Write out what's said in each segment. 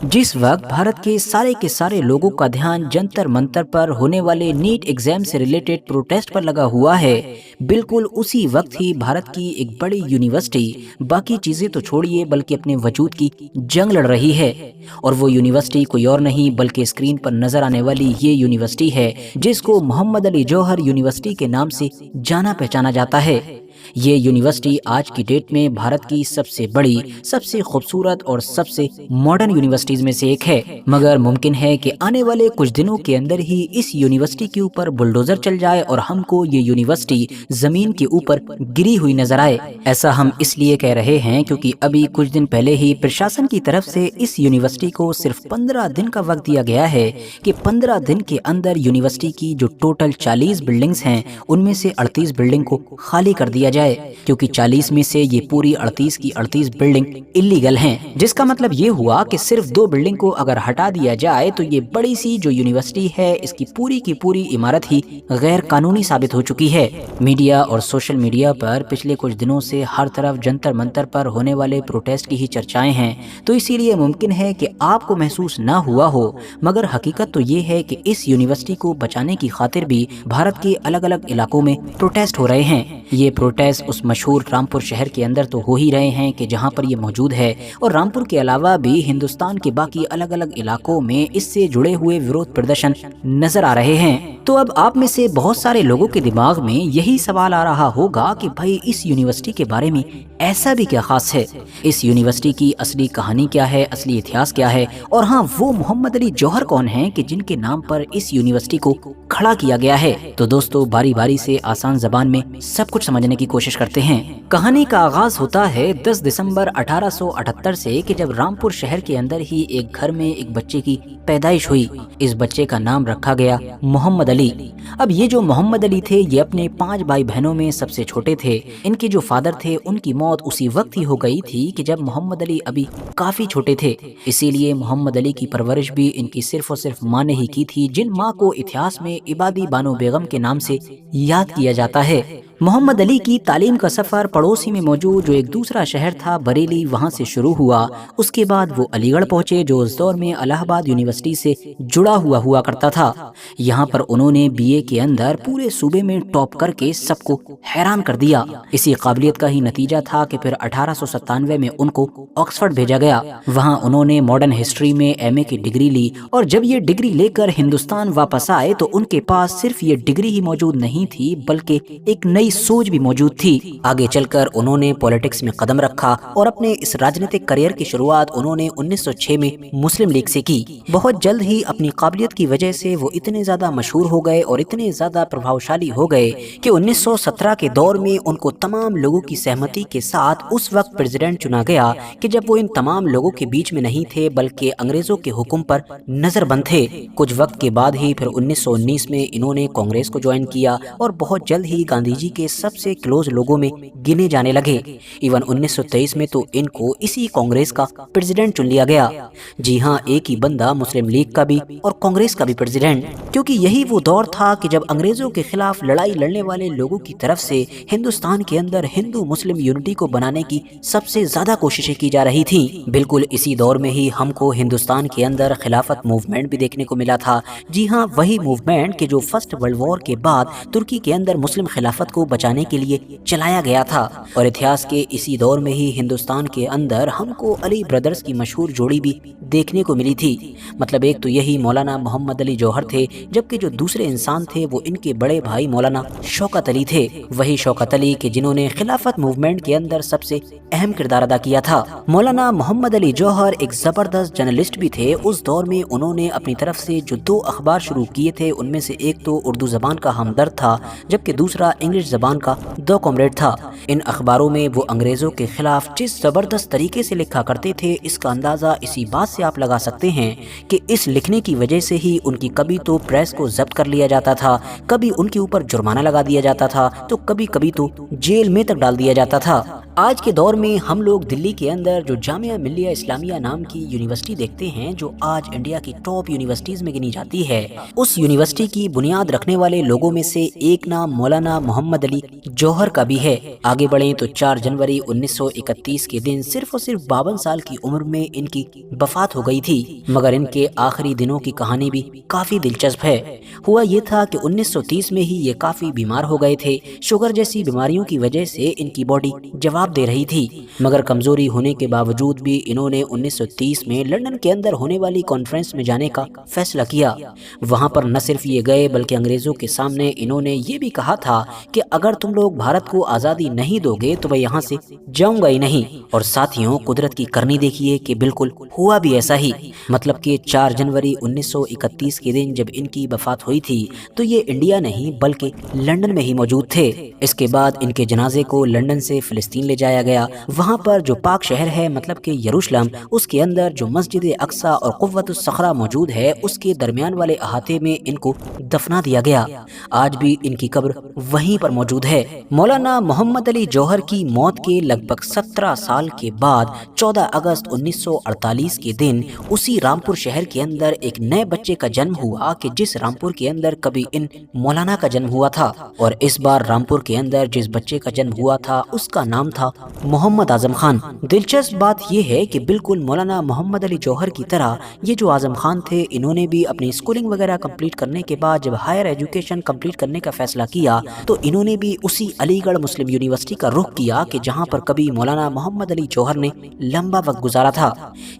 जिस वक्त भारत के सारे लोगों का ध्यान जंतर मंतर पर होने वाले नीट एग्जाम से रिलेटेड प्रोटेस्ट पर लगा हुआ है, बिल्कुल उसी वक्त ही भारत की एक बड़ी यूनिवर्सिटी बाकी चीजें तो छोड़िए बल्कि अपने वजूद की जंग लड़ रही है। और वो यूनिवर्सिटी कोई और नहीं बल्कि स्क्रीन पर नजर आने वाली ये यूनिवर्सिटी है जिसको मोहम्मद अली जौहर यूनिवर्सिटी के नाम से जाना पहचाना जाता है। ये यूनिवर्सिटी आज की डेट में भारत की सबसे बड़ी, सबसे खूबसूरत और सबसे मॉडर्न यूनिवर्सिटीज में से एक है। मगर मुमकिन है कि आने वाले कुछ दिनों के अंदर ही इस यूनिवर्सिटी के ऊपर बुलडोजर चल जाए और हमको ये यूनिवर्सिटी जमीन के ऊपर गिरी हुई नजर आए। ऐसा हम इसलिए कह रहे हैं क्योंकि अभी कुछ दिन पहले ही प्रशासन की तरफ से इस यूनिवर्सिटी को सिर्फ 15 दिन का वक्त दिया गया है कि 15 दिन के अंदर यूनिवर्सिटी की जो टोटल 40 बिल्डिंग्स हैं उनमें से 38 बिल्डिंग को खाली कर दिया जाए, क्योंकि 40 में से ये पूरी 38 की 38 बिल्डिंग इलीगल हैं। जिसका मतलब ये हुआ कि सिर्फ 2 बिल्डिंग को अगर हटा दिया जाए तो ये बड़ी सी जो यूनिवर्सिटी है इसकी पूरी की पूरी इमारत ही गैर कानूनी साबित हो चुकी है। मीडिया और सोशल मीडिया पर पिछले कुछ दिनों से हर तरफ जंतर मंतर पर होने वाले प्रोटेस्ट की ही चर्चाएं हैं, तो इसीलिए मुमकिन है कि आपको महसूस ना हुआ हो, मगर हकीकत तो ये है कि इस यूनिवर्सिटी को बचाने की खातिर भी भारत के अलग अलग इलाकों में प्रोटेस्ट हो रहे हैं। ये प्रोटेस्ट उस मशहूर रामपुर शहर के अंदर तो हो ही रहे हैं कि जहां पर ये मौजूद है, और रामपुर के अलावा भी हिंदुस्तान के बाकी अलग अलग इलाकों में इससे जुड़े हुए विरोध प्रदर्शन नजर आ रहे हैं। तो अब आप में से बहुत सारे लोगों के दिमाग में यही सवाल आ रहा होगा कि भाई इस यूनिवर्सिटी के बारे में ऐसा भी क्या खास है, इस यूनिवर्सिटी की असली कहानी क्या है, असली इतिहास क्या है, और हाँ वो मोहम्मद अली जौहर कौन है कि जिनके नाम पर इस यूनिवर्सिटी को खड़ा किया गया है। तो दोस्तों बारी बारी से आसान जबान में सब कुछ समझने की कोशिश करते हैं। कहानी का आगाज होता है 10 दिसंबर 1878 से कि जब रामपुर शहर के अंदर ही एक घर में एक बच्चे की पैदाइश हुई। इस बच्चे का नाम रखा गया मोहम्मद अली। अब ये जो मोहम्मद अली थे ये अपने 5 भाई बहनों में सबसे छोटे थे। इनके जो फादर थे उनकी मौत उसी वक्त ही हो गई थी कि जब मोहम्मद अली अभी काफी छोटे थे। इसीलिए मोहम्मद अली की परवरिश भी इनकी सिर्फ और सिर्फ माँ ने ही की थी, जिन माँ को इतिहास में इबादी बानो बेगम के नाम से याद किया जाता है। मोहम्मद अली की तालीम का सफर पड़ोसी में मौजूद जो एक दूसरा शहर था बरेली, वहां से शुरू हुआ। उसके बाद वो अलीगढ़ पहुंचे जो उस दौर में इलाहाबाद यूनिवर्सिटी से जुड़ा हुआ करता था। यहाँ पर उन्होंने बीए के अंदर पूरे सूबे में टॉप करके सबको हैरान कर दिया। इसी काबिलियत का ही नतीजा था कि फिर 1897 में उनको ऑक्सफोर्ड भेजा गया। वहाँ उन्होंने मॉडर्न हिस्ट्री में एमए की डिग्री ली, और जब ये डिग्री लेकर हिंदुस्तान वापस आए तो उनके पास सिर्फ ये डिग्री ही मौजूद नहीं थी बल्कि एक नई सोच भी मौजूद थी। आगे चलकर उन्होंने पॉलिटिक्स में कदम रखा और अपने इस राजनीतिक करियर की शुरुआत उन्होंने 1906 में मुस्लिम लीग से की। बहुत जल्द ही अपनी काबिलियत की वजह से वो इतने ज्यादा मशहूर हो गए और इतने ज्यादा प्रभावशाली हो गए कि 1917 के दौर में उनको तमाम लोगों की सहमति के साथ उस वक्त प्रेसिडेंट चुना गया कि जब वो इन तमाम लोगों के बीच में नहीं थे बल्कि अंग्रेजों के हुक्म पर नजरबंद थे। कुछ वक्त के बाद ही फिर 1919 में इन्होंने कांग्रेस को ज्वाइन किया और बहुत जल्द ही गांधी जी के सबसे क्लोज लोगों में गिने जाने लगे। इवन 1923 में तो इनको इसी कांग्रेस का प्रेसिडेंट चुन लिया गया। जी हाँ, एक ही बंदा मुस्लिम लीग का भी और कांग्रेस का भी प्रेसिडेंट, क्योंकि यही वो दौर था कि जब अंग्रेजों के खिलाफ लड़ाई लड़ने वाले लोगों की तरफ से हिंदुस्तान के अंदर हिंदू मुस्लिम यूनिटी को बनाने की सबसे ज्यादा कोशिशें की जा रही थी। बिल्कुल इसी दौर में ही हमको हिंदुस्तान के अंदर खिलाफत मूवमेंट भी देखने को मिला था। जी हाँ, वही मूवमेंट के जो फर्स्ट वर्ल्ड वॉर के बाद तुर्की के अंदर मुस्लिम खिलाफत को बचाने के लिए चलाया गया था। और इतिहास के इसी दौर में ही हिंदुस्तान के अंदर हमको अली ब्रदर्स की मशहूर जोड़ी भी देखने को मिली थी। मतलब एक तो यही मौलाना मोहम्मद अली जौहर थे, जबकि जो दूसरे इंसान थे वो इनके बड़े भाई मौलाना शौकत अली थे। वही शौकत अली के जिन्होंने खिलाफत मूवमेंट के अंदर सबसे अहम किरदार अदा किया था। मौलाना मोहम्मद अली जौहर एक जबरदस्त जर्नलिस्ट भी थे। उस दौर में उन्होंने अपनी तरफ से जो 2 अखबार शुरू किए थे उनमें से एक तो उर्दू जबान का हमदर्द था, जबकि दूसरा इंग्लिश जबान का द कॉमरेड था। इन अखबारों में वो अंग्रेजों के खिलाफ जिस जबरदस्त तरीके से लिखा करते थे, इसका अंदाजा इसी बात से आप लगा सकते हैं कि इस लिखने की वजह से ही उनकी कभी तो प्रेस को जब्त कर लिया जाता था, कभी उनके ऊपर जुर्माना लगा दिया जाता था, तो कभी कभी तो जेल में तक डाल दिया जाता था। آج کے دور میں ہم لوگ دلی کے اندر جو جامعہ ملیہ اسلامیہ نام کی یونیورسٹی دیکھتے ہیں، جو آج انڈیا کی ٹاپ یونیورسٹیز میں گنی جاتی ہے، اس یونیورسٹی کی بنیاد رکھنے والے لوگوں میں سے ایک نام مولانا محمد علی جوہر کا بھی ہے۔ آگے بڑھیں تو 4 جنوری 1931 کے دن صرف اور صرف 52 سال کی عمر میں ان کی وفات ہو گئی تھی، مگر ان کے آخری دنوں کی کہانی بھی کافی دلچسپ ہے۔ ہوا یہ تھا کہ 1930 میں ہی یہ کافی بیمار ہو گئے تھے۔ شوگر جیسی بیماریوں کی وجہ سے ان کی باڈی جواب دے رہی تھی، مگر کمزوری ہونے کے باوجود بھی انہوں نے 1930 میں لندن کے اندر ہونے والی کانفرنس میں جانے کا فیصلہ کیا۔ وہاں پر نہ صرف یہ گئے بلکہ انگریزوں کے سامنے انہوں نے یہ بھی کہا تھا کہ اگر تم لوگ بھارت کو آزادی نہیں دو گے تو میں یہاں سے جاؤں گا ہی نہیں۔ اور ساتھیوں، قدرت کی کرنی دیکھیے کہ بالکل ہوا بھی ایسا ہی۔ مطلب کہ 4 جنوری 1931 کے دن جب ان کی وفات ہوئی تھی تو یہ انڈیا نہیں بلکہ لندن میں ہی موجود تھے۔ اس کے بعد ان کے جنازے کو لندن سے فلسطین لے جایا گیا۔ وہاں پر جو پاک شہر ہے، مطلب کہ یروشلم، اس کے اندر جو مسجد اقصی اور قوۃ الصخرہ موجود ہے، اس کے درمیان والے احاطے میں ان کو دفنا دیا گیا۔ آج بھی ان کی قبر وہیں پر موجود ہے۔ مولانا محمد علی جوہر کی موت کے لگ بھگ 17 سال کے بعد 14 اگست 1948 کے دن اسی رامپور شہر کے اندر ایک نئے بچے کا جنم ہوا کہ جس رامپور کے اندر کبھی ان مولانا کا جنم ہوا تھا، اور اس بار رامپور کے اندر جس بچے کا جنم ہوا تھا اس کا نام تھا محمد اعظم خان۔ دلچسپ بات یہ ہے کہ بالکل مولانا محمد علی جوہر کی طرح یہ جو اعظم خان تھے، انہوں نے بھی اپنی اسکولنگ وغیرہ کمپلیٹ کرنے کے بعد جب ہائر ایجوکیشن کمپلیٹ کرنے کا فیصلہ کیا تو انہوں نے بھی اسی علی گڑھ مسلم یونیورسٹی کا رخ کیا کہ جہاں پر کبھی مولانا محمد علی جوہر نے لمبا وقت گزارا تھا۔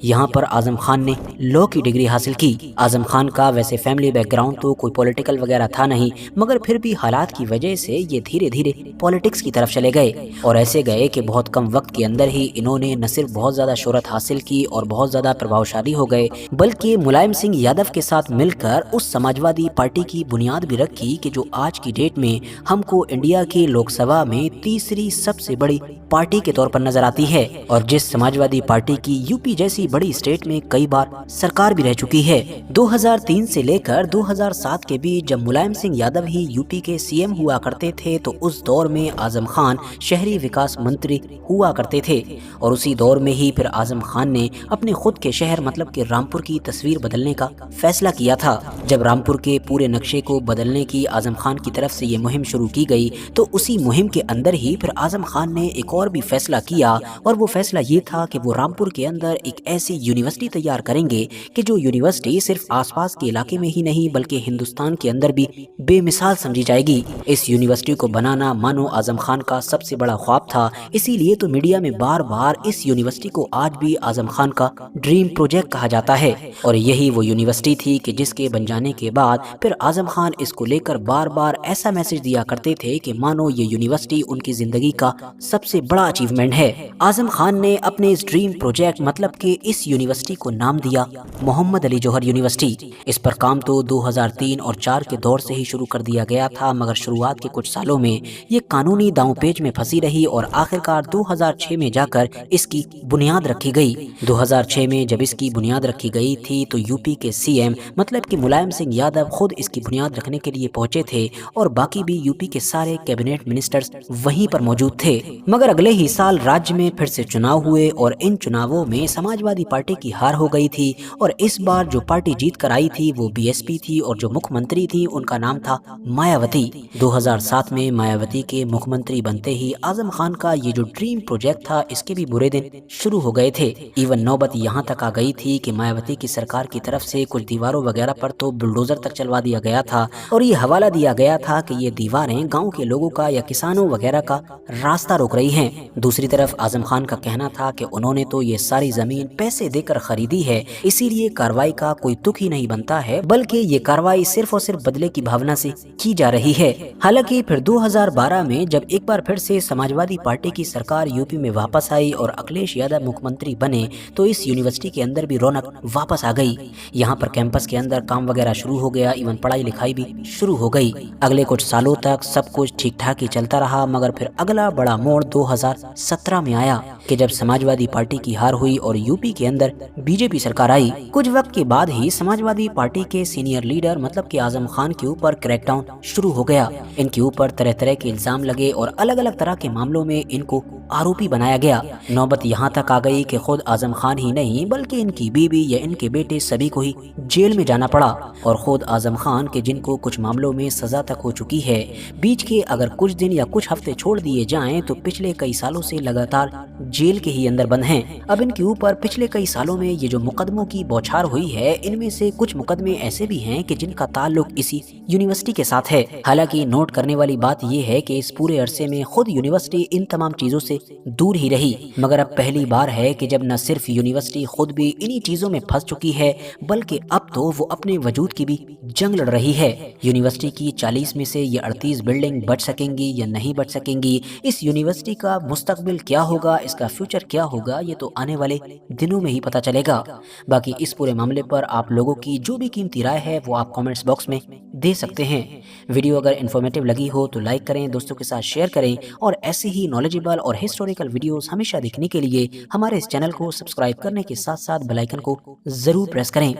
یہاں پر اعظم خان نے لاء کی ڈگری حاصل کی۔ اعظم خان کا ویسے فیملی بیک گراؤنڈ تو کوئی پولیٹیکل وغیرہ تھا نہیں، مگر پھر بھی حالات کی وجہ سے یہ دھیرے دھیرے پالیٹکس کی طرف چلے گئے، اور ایسے گئے کہ بہت کم وقت کے اندر ہی انہوں نے نہ صرف بہت زیادہ شہرت حاصل کی اور بہت زیادہ پربھاوشالی ہو گئے، بلکہ ملائم سنگھ یادو کے ساتھ مل کر اس سماجوادی پارٹی کی بنیاد بھی رکھی کہ جو آج کی ڈیٹ میں ہم کو انڈیا کے لوک سبھا میں تیسری سب سے بڑی پارٹی کے طور پر نظر آتی ہے، اور جس سماجوادی پارٹی کی یو پی جیسی بڑی اسٹیٹ میں کئی بار سرکار بھی رہ چکی ہے۔ 2003 سے لے کر 2007 کے بیچ جب ملائم سنگھ یادو ہی یو پی کے سی ایم ہوا کرتے تھے تو اس دور میں اعظم خان شہری وکاس منتری ہوا کرتے تھے، اور اسی دور میں ہی پھر اعظم خان نے اپنے خود کے شہر مطلب کہ رامپور کی تصویر بدلنے کا فیصلہ کیا تھا۔ جب رامپور کے پورے نقشے کو بدلنے کی اعظم خان کی طرف سے یہ مہم شروع کی گئی تو اسی مہم کے اندر ہی پھر اعظم خان نے ایک اور بھی فیصلہ کیا، اور وہ فیصلہ یہ تھا کہ وہ رامپور کے اندر ایک ایسی یونیورسٹی تیار کریں گے کہ جو یونیورسٹی صرف آس پاس کے علاقے میں ہی نہیں بلکہ ہندوستان کے اندر بھی بے مثال سمجھی جائے گی۔ اس یونیورسٹی کو بنانا مانو اعظم خان کا سب سے بڑا خواب تھا، اسی لیے تو میڈیا میں بار بار اس یونیورسٹی کو آج بھی اعظم خان کا ڈریم پروجیکٹ کہا جاتا ہے، اور یہی وہ یونیورسٹی تھی کہ جس کے بن جانے کے بعد پھر اعظم خان اس کو لے کر بار بار ایسا میسج دیا کرتے تھے کہ مانو یہ یونیورسٹی ان کی زندگی کا سب سے بڑا اچیومنٹ ہے۔ اعظم خان نے اپنے اس ڈریم پروجیکٹ مطلب کہ اس یونیورسٹی کو نام دیا محمد علی جوہر یونیورسٹی۔ اس پر کام تو 2003 اور 4 کے دور سے ہی شروع کر دیا گیا تھا، مگر شروعات کے کچھ سالوں میں یہ قانونی داؤں پیچ میں پھنسی رہی اور آخرکار 2006 میں جا کر اس کی بنیاد رکھی گئی۔ 2006 میں جب اس کی بنیاد رکھی گئی تھی تو یو پی کے سی ایم مطلب کہ ملائم سنگھ یادو خود اس کی بنیاد رکھنے کے لیے پہنچے تھے، اور باقی بھی یو پی کے سارے کیبنٹ منسٹرز وہیں پر موجود تھے۔ مگر اگلے ہی سال راجیہ میں پھر سے چناؤ ہوئے اور ان چناؤوں میں سماجوادی پارٹی کی ہار ہو گئی تھی، اور اس بار جو پارٹی جیت کر آئی تھی وہ بی ایس پی تھی، اور جو مکھ منتری تھی ان کا نام تھا مایاوتی۔ 2007 میں مایاوتی کے مکھ منتری بنتے ہی اعظم خان کا یہ جو ڈریم پروجیکٹ تھا اس کے بھی برے دن شروع ہو گئے تھے۔ ایون نوبت یہاں تک آ گئی تھی کہ مایاوتی کی سرکار کی طرف سے کچھ دیواروں وغیرہ پر تو بلڈوزر تک چلوا دیا گیا تھا، اور یہ حوالہ دیا گیا تھا کہ یہ دیواریں گاؤں کے لوگوں کا یا کسانوں وغیرہ کا راستہ روک رہی ہیں۔ دوسری طرف اعظم خان کا کہنا تھا کہ انہوں نے تو یہ ساری زمین پیسے دے کر خریدی ہے، اسی لیے کارروائی کا کوئی تک ہی نہیں بنتا ہے، بلکہ یہ کارروائی صرف اور صرف بدلے کی بھاونا سے کی جا رہی ہے۔ حالانکہ پھر 2012 میں جب ایک بار پھر سے سماجوادی پارٹی کی سرکار یو پی میں واپس آئی اور اکھلیش یادو مکھ منتری بنے تو اس یونیورسٹی کے اندر بھی رونق واپس آ گئی۔ یہاں پر کیمپس کے اندر کام وغیرہ شروع ہو گیا، ایون پڑھائی لکھائی بھی شروع ہو گئی۔ اگلے کچھ سالوں تک سب کچھ ٹھیک ٹھاک ہی چلتا رہا، مگر پھر اگلا بڑا موڑ 2017 میں آیا کہ جب سماجوادی پارٹی کی ہار ہوئی اور یو پی کے اندر بی جے پی سرکار آئی۔ کچھ وقت کے بعد ہی سماجوادی پارٹی کے سینئر لیڈر مطلب کہ اعظم خان کے اوپر کریک ڈاؤن شروع ہو گیا۔ ان کے اوپر طرح طرح کے الزام لگے اور الگ الگ طرح کے معاملوں میں ان को आरोपी बनाया गया। नौबत यहाँ तक आ गई कि खुद आजम खान ही नहीं बल्कि इनकी बीवी या इनके बेटे सभी को ही जेल में जाना पड़ा, और खुद आजम खान के जिनको कुछ मामलों में सजा तक हो चुकी है, बीच के अगर कुछ दिन या कुछ हफ्ते छोड़ दिए जाएं तो पिछले कई सालों से लगातार जेल के ही अंदर बंद हैं। अब इनके ऊपर पिछले कई सालों में ये जो मुकदमों की बौछार हुई है, इनमें से कुछ मुकदमे ऐसे भी हैं कि जिनका ताल्लुक इसी यूनिवर्सिटी के साथ है। हालांकि नोट करने वाली बात यह है कि इस पूरे अरसे में खुद यूनिवर्सिटी इन तमाम चीजों से दूर ही रही, मगर अब पहली बार है कि जब न सिर्फ यूनिवर्सिटी खुद भी इन्हीं चीजों में फंस चुकी है, बल्कि अब तो वो अपने वजूद की भी जंग लड़ रही है। यूनिवर्सिटी की 40 में से ये 38 बिल्डिंग बच सकेंगी या नहीं बच सकेंगी, इस यूनिवर्सिटी का मुस्तकबिल क्या होगा, इसका फ्यूचर क्या होगा, ये तो आने वाले दिनों में ही पता चलेगा। बाकी इस पूरे मामले पर आप लोगों की जो भी कीमती राय है वो आप कमेंट्स बॉक्स में दे सकते हैं। वीडियो अगर इन्फॉर्मेटिव लगी हो तो लाइक करें, दोस्तों के साथ शेयर करें, और ऐसे ही नॉलेजेबल और हिस्टोरिकल वीडियोस हमेशा देखने के लिए हमारे इस चैनल को सब्सक्राइब करने के साथ साथ बेल आइकन को जरूर प्रेस करें।